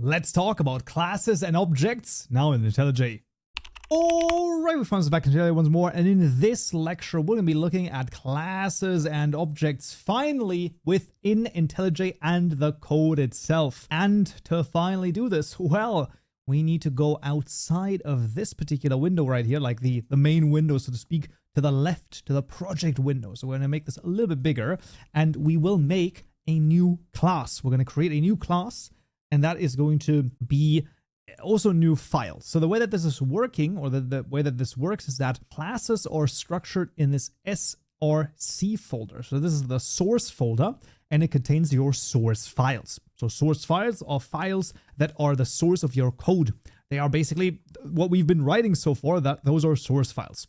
let's talk about classes and objects now in IntelliJ. Alright, we found us back in IntelliJ once more, and in this lecture we're going to be looking at classes and objects finally within IntelliJ and the code itself. And to finally do this, well, we need to go outside of this particular window right here, like the main window, so to speak, to the left, to the project window. So we're going to make this a little bit bigger, and we will make a new class. We're going to create a new class, and that is going to be also a new file. So the way that this is working, or the way that this works, is that classes are structured in this src folder. So this is the source folder, and it contains your source files. So source files are files that are the source of your code. They are basically what we've been writing so far, that those are source files.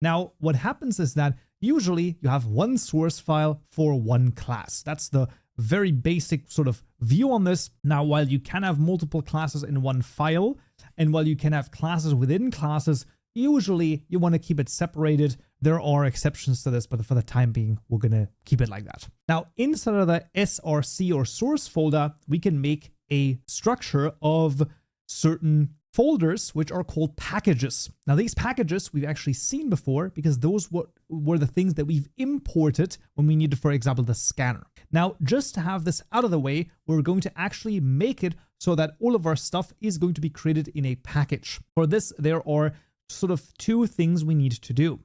Now, what happens is that usually you have one source file for one class. That's the very basic sort of view on this. Now, while you can have multiple classes in one file, and while you can have classes within classes, usually you want to keep it separated. There are exceptions to this, but for the time being, we're going to keep it like that. Now, inside of the src or source folder, we can make a structure of certain folders, which are called packages. Now, these packages we've actually seen before, because those were the things that we've imported when we needed, for example, the scanner. Now, just to have this out of the way, we're going to actually make it so that all of our stuff is going to be created in a package. For this, there are sort of two things we need to do.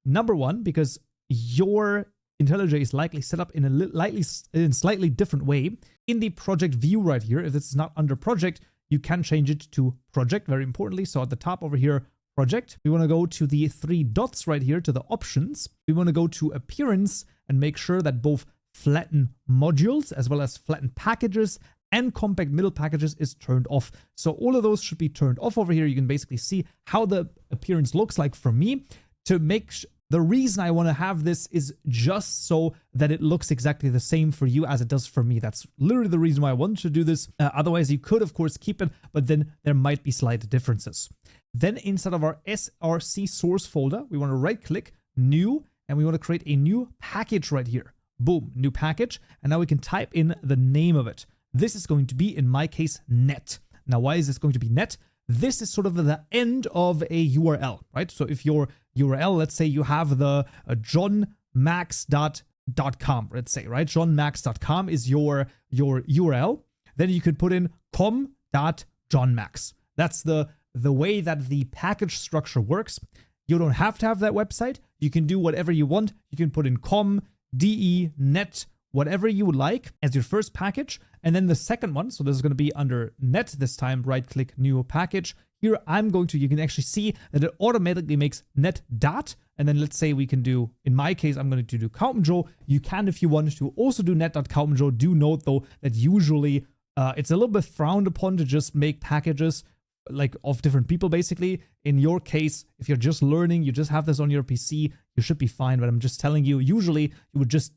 Number one, because your IntelliJ is likely set up in a slightly different way. In the project view right here, if this is not under project, you can change it to project, very importantly. So at the top over here, project, we want to go to the three dots right here to the options. We want to go to appearance and make sure that both flatten modules as well as flatten packages and compact middle packages is turned off. So all of those should be turned off over here. You can basically see how the appearance looks like for me. To make the reason I want to have this is just so that it looks exactly the same for you as it does for me. That's literally the reason why I want to do this. Otherwise, you could, of course, keep it, but then there might be slight differences. Then inside of our src source folder, we want to right click, new, and we want to create a new package right here. Boom, new package. And now we can type in the name of it. This is going to be, in my case, net. Now, why is this going to be net? This is sort of the end of a URL, right? So if your URL, let's say you have the johnmax.com, let's say, right? johnmax.com is your URL. Then you could put in com.johnmax. That's the way that the package structure works. You don't have to have that website. You can do whatever you want. You can put in com, de, net, whatever you would like as your first package. And then the second one, so this is going to be under net this time, right click, new package. Here you can actually see that it automatically makes net dot. And then let's say we can do, in my case, I'm going to do Kaupenjoe. You can, if you want to, also do net.kaupenjoe. Do note though that usually it's a little bit frowned upon to just make packages like of different people basically. In your case, if you're just learning, you just have this on your PC, you should be fine. But I'm just telling you, usually you would just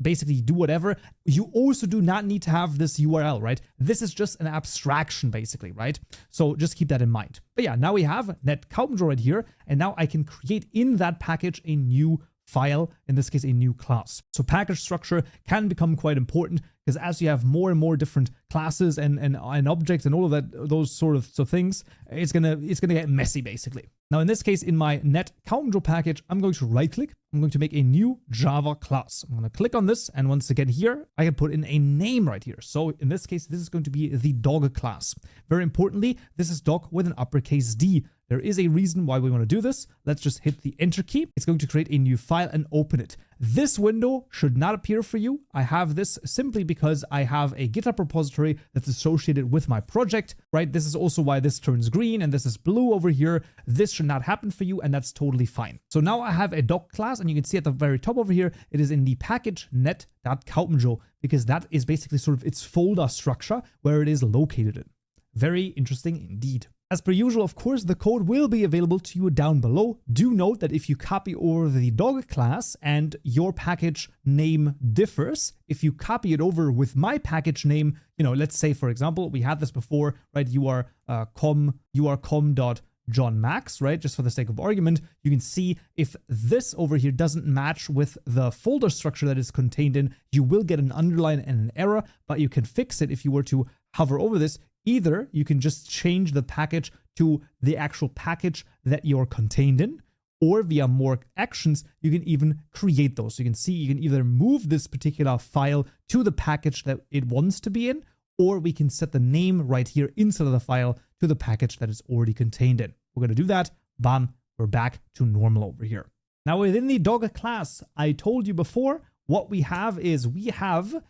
basically do whatever. You also do not need to have this URL, right? This is just an abstraction basically, right? So just keep that in mind. But yeah, now we have net Kaupenjoe right here, and now I can create in that package a new file, in this case a new class. So package structure can become quite important, because as you have more and more different classes and objects and all of that, those sort of things, it's gonna get messy basically. Now in this case, in my net Kaupenjoe package, I'm going to right click. I'm going to make a new Java class. I'm going to click on this, and once again here, I can put in a name right here. So in this case, this is going to be the dog class. Very importantly, this is dog with an uppercase D. There is a reason why we want to do this. Let's just hit the enter key. It's going to create a new file and open it. This window should not appear for you. I have this simply because I have a GitHub repository that's associated with my project, right? This is also why this turns green and this is blue over here. This should not happen for you, and that's totally fine. So now I have a dog class, and you can see at the very top over here, it is in the package net.kaupenjoe, because that is basically sort of its folder structure where it is located in. Very interesting indeed. As per usual, of course, the code will be available to you down below. Do note that if you copy over the dog class and your package name differs, if you copy it over with my package name, let's say, for example, we had this before, right? You are com.johnmax, right? Just for the sake of argument, you can see if this over here doesn't match with the folder structure that is contained in, you will get an underline and an error, but you can fix it if you were to hover over this. Either you can just change the package to the actual package that you're contained in, or via more actions, you can even create those. So you can see you can either move this particular file to the package that it wants to be in, or we can set the name right here inside of the file to the package that is already contained in. We're going to do that. Bam, we're back to normal over here. Now within the dog class, I told you before, what we have is we have,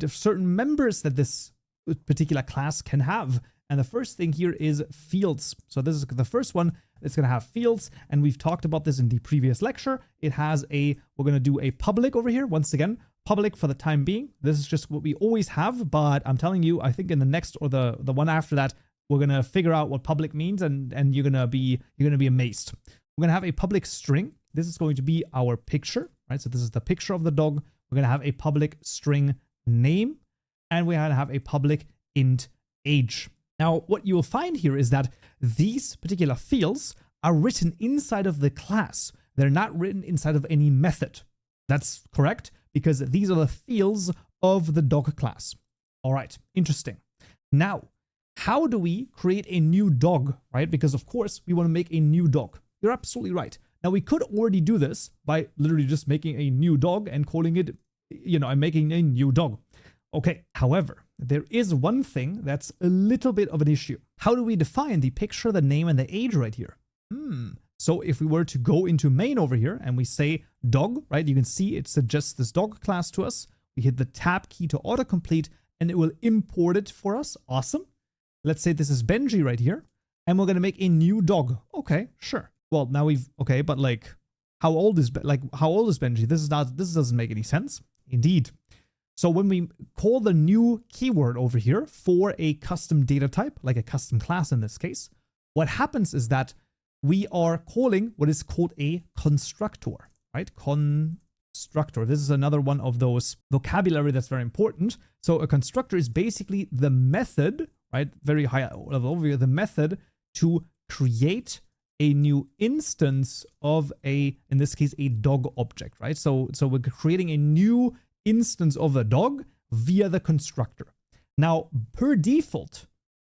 certain members that this particular class can have. And the first thing here is fields. So this is the first one. It's going to have fields. And we've talked about this in the previous lecture. It has we're going to do a public over here. Once again, public for the time being. This is just what we always have. But I'm telling you, I think in the next or the one after that, we're going to figure out what public means. And you're going to be amazed. We're going to have a public string. This is going to be our picture, right? So this is the picture of the dog. We're going to have a public string name. And we're going to have a public int age. Now, what you will find here is that these particular fields are written inside of the class. They're not written inside of any method. That's correct, because these are the fields of the dog class. All right, interesting. Now, how do we create a new dog, right? Because of course, we want to make a new dog. You're absolutely right. Now, we could already do this by literally just making a new dog and calling it, I'm making a new dog. Okay, however, there is one thing that's a little bit of an issue. How do we define the picture, the name, and the age right here? So if we were to go into main over here and we say dog, right? You can see it suggests this dog class to us. We hit the tab key to autocomplete and it will import it for us. Awesome. Let's say this is Benji right here and we're going to make a new dog. Okay, sure. Well, now okay, but like how old is Benji? This doesn't make any sense. Indeed. So when we call the new keyword over here for a custom data type, like a custom class in this case, what happens is that we are calling what is called a constructor, right? Constructor. This is another one of those vocabulary that's very important. So a constructor is basically the method, right? Very high level over here, the method to create a new instance of in this case, a dog object, right? So we're creating a new instance of the dog via the constructor. Now, per default,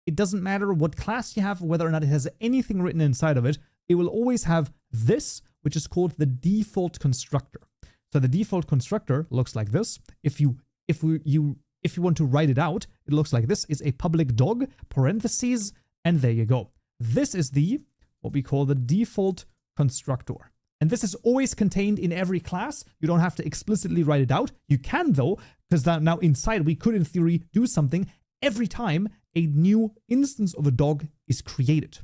it doesn't matter what class you have, whether or not it has anything written inside of it, it will always have this, which is called the default constructor. So the default constructor looks like this. If you want to write it out, it looks like this is a public dog, parentheses, and there you go. This is what we call the default constructor. And this is always contained in every class. You don't have to explicitly write it out. You can though, because now inside we could in theory do something every time a new instance of a dog is created.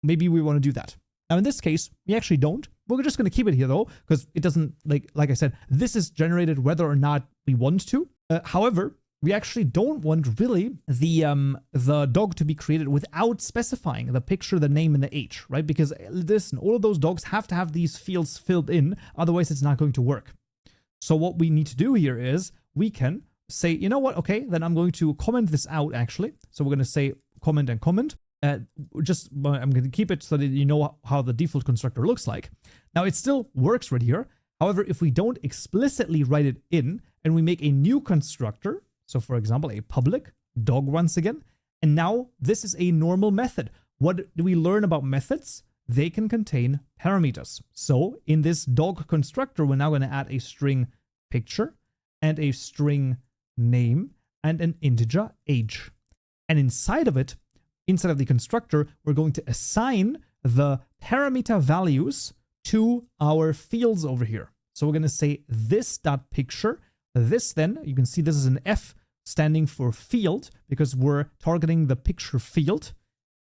Maybe we want to do that. Now in this case, we actually don't. We're just going to keep it here though, because it doesn't, like I said, this is generated whether or not we want to. However, we actually don't want really the dog to be created without specifying the picture, the name, and the age, right? Because listen, all of those dogs have to have these fields filled in, otherwise it's not going to work. So what we need to do here is we can say, you know what? Okay, then I'm going to comment this out actually. So we're going to say comment and comment. I'm going to keep it so that you know how the default constructor looks like. Now it still works right here. However, if we don't explicitly write it in and we make a new constructor, so for example, a public dog once again, and now this is a normal method. What do we learn about methods? They can contain parameters. So in this dog constructor, we're now going to add a string picture and a string name and an integer age. And inside of it, inside of the constructor, we're going to assign the parameter values to our fields over here. So we're going to say this.picture. This then, you can see this is an F standing for field because we're targeting the picture field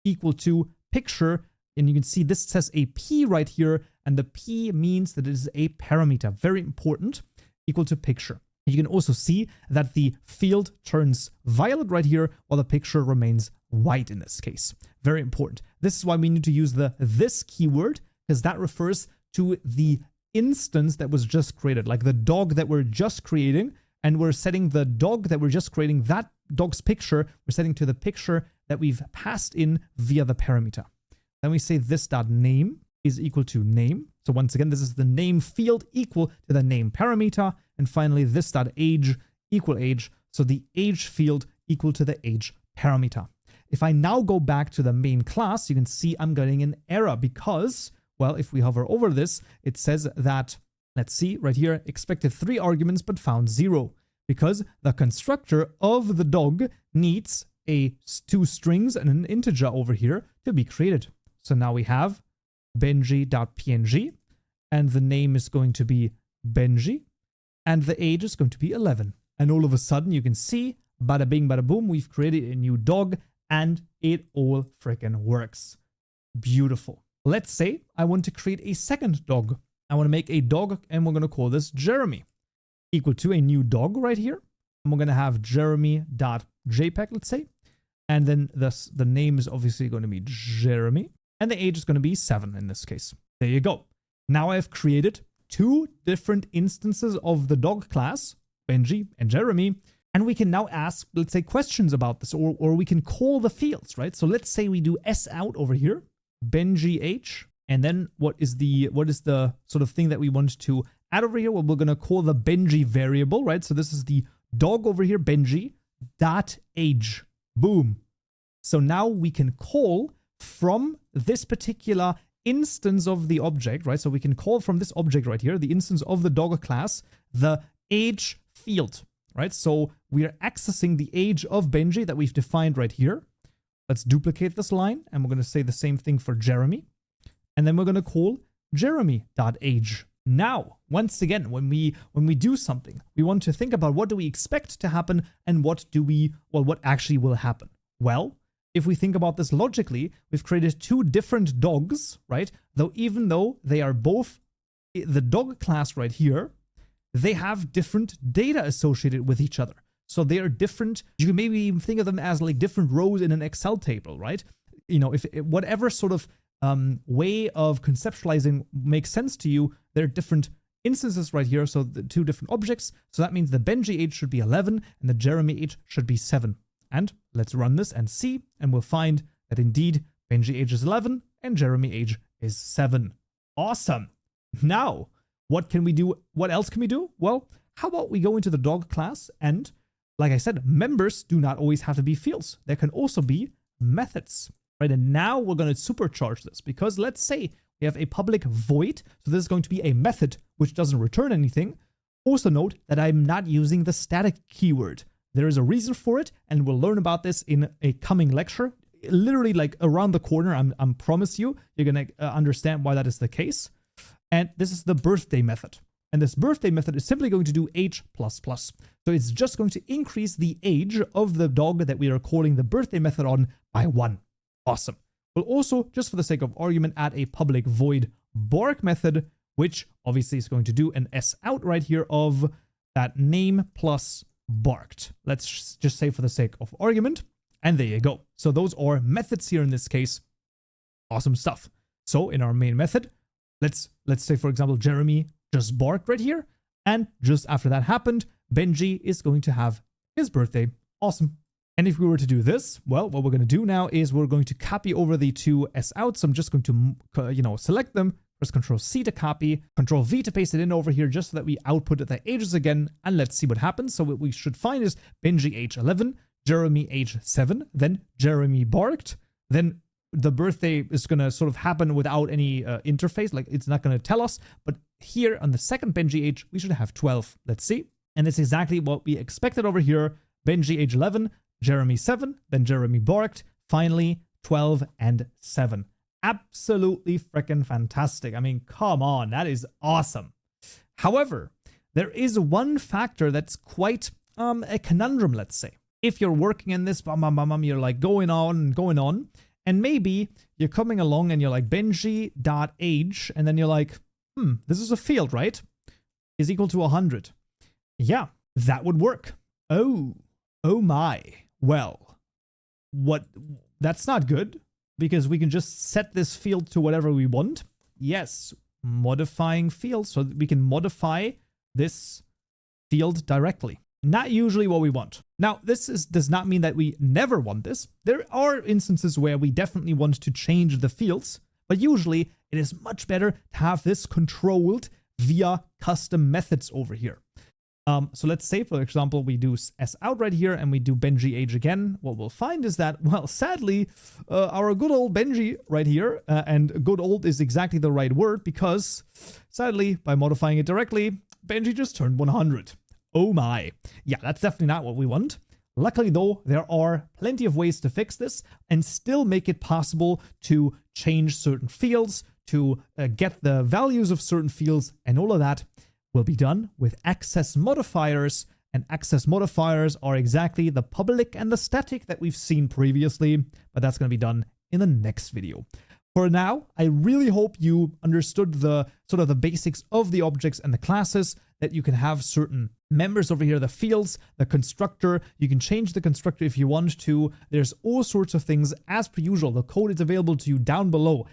equal to picture. And you can see this says a P right here. And the P means that it is a parameter. Very important. Equal to picture. You can also see that the field turns violet right here while the picture remains white in this case. Very important. This is why we need to use the this keyword because that refers to the instance that was just created, like the dog that we're just creating, and we're setting the dog that we're just creating, that dog's picture, we're setting to the picture that we've passed in via the parameter. Then we say this.name is equal to name. So once again, this is the name field equal to the name parameter. And finally, this.age equal age. So the age field equal to the age parameter. If I now go back to the main class, you can see I'm getting an error because, well, if we hover over this, it says that, let's see right here, expected 3 arguments but found 0 because the constructor of the dog needs 2 strings and an integer over here to be created. So now we have benji.png and the name is going to be Benji and the age is going to be 11. And all of a sudden you can see, bada bing, bada boom, we've created a new dog and it all freaking works. Beautiful. Let's say I want to create a second dog. I want to make a dog and we're going to call this Jeremy. Equal to a new dog right here. And we're going to have jeremy.jpg, let's say. And then the name is obviously going to be Jeremy. And the age is going to be 7 in this case. There you go. Now I've created 2 different instances of the dog class, Benji and Jeremy. And we can now ask, let's say, questions about this, or we can call the fields, right? So let's say we do s out over here, Benji h, and then what is the sort of thing that we want to add over here? Well, we're going to call the Benji variable, right? So this is the dog over here, Benji dot age. Boom. So now we can call from this particular instance of the object, right? So we can call from this object right here, the instance of the dog class, the age field. Right, so we are accessing the age of Benji that we've defined right here. Let's duplicate this line, and we're going to say the same thing for Jeremy. And then we're going to call Jeremy.age. Now, once again, when we do something, we want to think about what do we expect to happen and what actually will happen. Well, if we think about this logically, we've created 2 different dogs, right? Even though they are both the dog class right here, they have different data associated with each other. So they are different. You can maybe even think of them as like different rows in an Excel table, right? You know, if whatever sort of way of conceptualizing makes sense to you, there are different instances right here. So the 2 different objects. So that means the Benji age should be 11 and the Jeremy age should be 7. And let's run this and see, and we'll find that indeed Benji age is 11 and Jeremy age is 7. Awesome. Now, what can we do? What else can we do? Well, how about we go into the dog class and, like I said, members do not always have to be fields. There can also be methods, right? And now we're going to supercharge this because let's say we have a public void. So this is going to be a method which doesn't return anything. Also note that I'm not using the static keyword. There is a reason for it, and we'll learn about this in a coming lecture. Literally like around the corner, I promise you, you're going to understand why that is the case. And this is the birthday method. And this birthday method is simply going to do age++. So it's just going to increase the age of the dog that we are calling the birthday method on by 1. Awesome. We'll also, just for the sake of argument, add a public void bark method, which obviously is going to do an s out right here of that name plus barked. Let's just say for the sake of argument. And there you go. So those are methods here in this case. Awesome stuff. So in our main method, let's say, for example, Jeremy just barked right here. And just after that happened, Benji is going to have his birthday. Awesome. And if we were to do this, well, what we're going to do now is we're going to copy over the 2 s outs. I'm just going to, select them. Press Control-C to copy, Control-V to paste it in over here just so that we output the ages again. And let's see what happens. So what we should find is Benji age 11, Jeremy age 7, then Jeremy barked, then the birthday is going to sort of happen without any interface, like it's not going to tell us. But here on the second Benji age, we should have 12. Let's see. And it's exactly what we expected over here. Benji age 11, Jeremy 7, then Jeremy barked, finally 12 and 7. Absolutely freaking fantastic. I mean, come on, that is awesome. However, there is one factor that's quite a conundrum, let's say. If you're working in this, you're like going on, and maybe you're coming along and you're like Benji.age, and then you're like, this is a field, right? Is equal to 100. Yeah, that would work. Oh my. Well, that's not good, because we can just set this field to whatever we want. Yes, modifying field, so that we can modify this field directly. Not usually what we want. Now, this does not mean that we never want this. There are instances where we definitely want to change the fields, but usually it is much better to have this controlled via custom methods over here. So let's say, for example, we do s out right here and we do Benji age again. What we'll find is that, well, sadly, our good old Benji right here, and good old is exactly the right word because, sadly, by modifying it directly, Benji just turned 100. Oh my. Yeah, that's definitely not what we want. Luckily, though, there are plenty of ways to fix this and still make it possible to change certain fields, to get the values of certain fields, and all of that will be done with access modifiers, and access modifiers are exactly the public and the static that we've seen previously, but that's going to be done in the next video. For now, I really hope you understood the sort of the basics of the objects and the classes, that you can have certain members over here, the fields, the constructor. You can change the constructor if you want to. There's all sorts of things. As per usual, the code is available to you down below.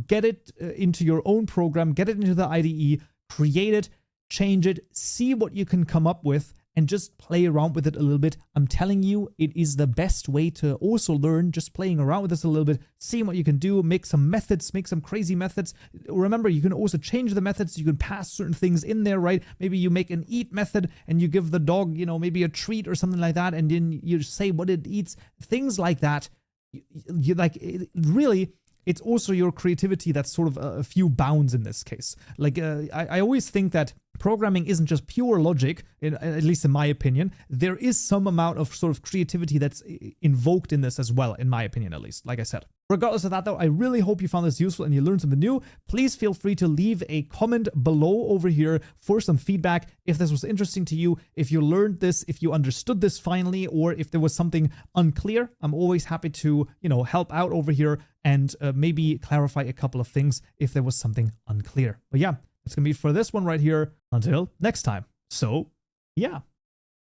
Get it into your own program, get it into the IDE, create it, change it, see what you can come up with, and just play around with it a little bit. I'm telling you, it is the best way to also learn, just playing around with this a little bit, seeing what you can do, make some methods, make some crazy methods. Remember, you can also change the methods. You can pass certain things in there, right? Maybe you make an eat method and you give the dog, you know, maybe a treat or something like that, and then you say what it eats, things like that. You like, really, it's also your creativity that's sort of a few bounds in this case. Like, I always think that programming isn't just pure logic, at least in my opinion. There is some amount of sort of creativity that's invoked in this as well, in my opinion, at least, like I said. Regardless of that, though, I really hope you found this useful and you learned something new. Please feel free to leave a comment below over here for some feedback if this was interesting to you, if you learned this, if you understood this finally, or if there was something unclear. I'm always happy to, you know, help out over here and maybe clarify a couple of things if there was something unclear. But yeah, that's going to be it for this one right here. Until next time. So, yeah.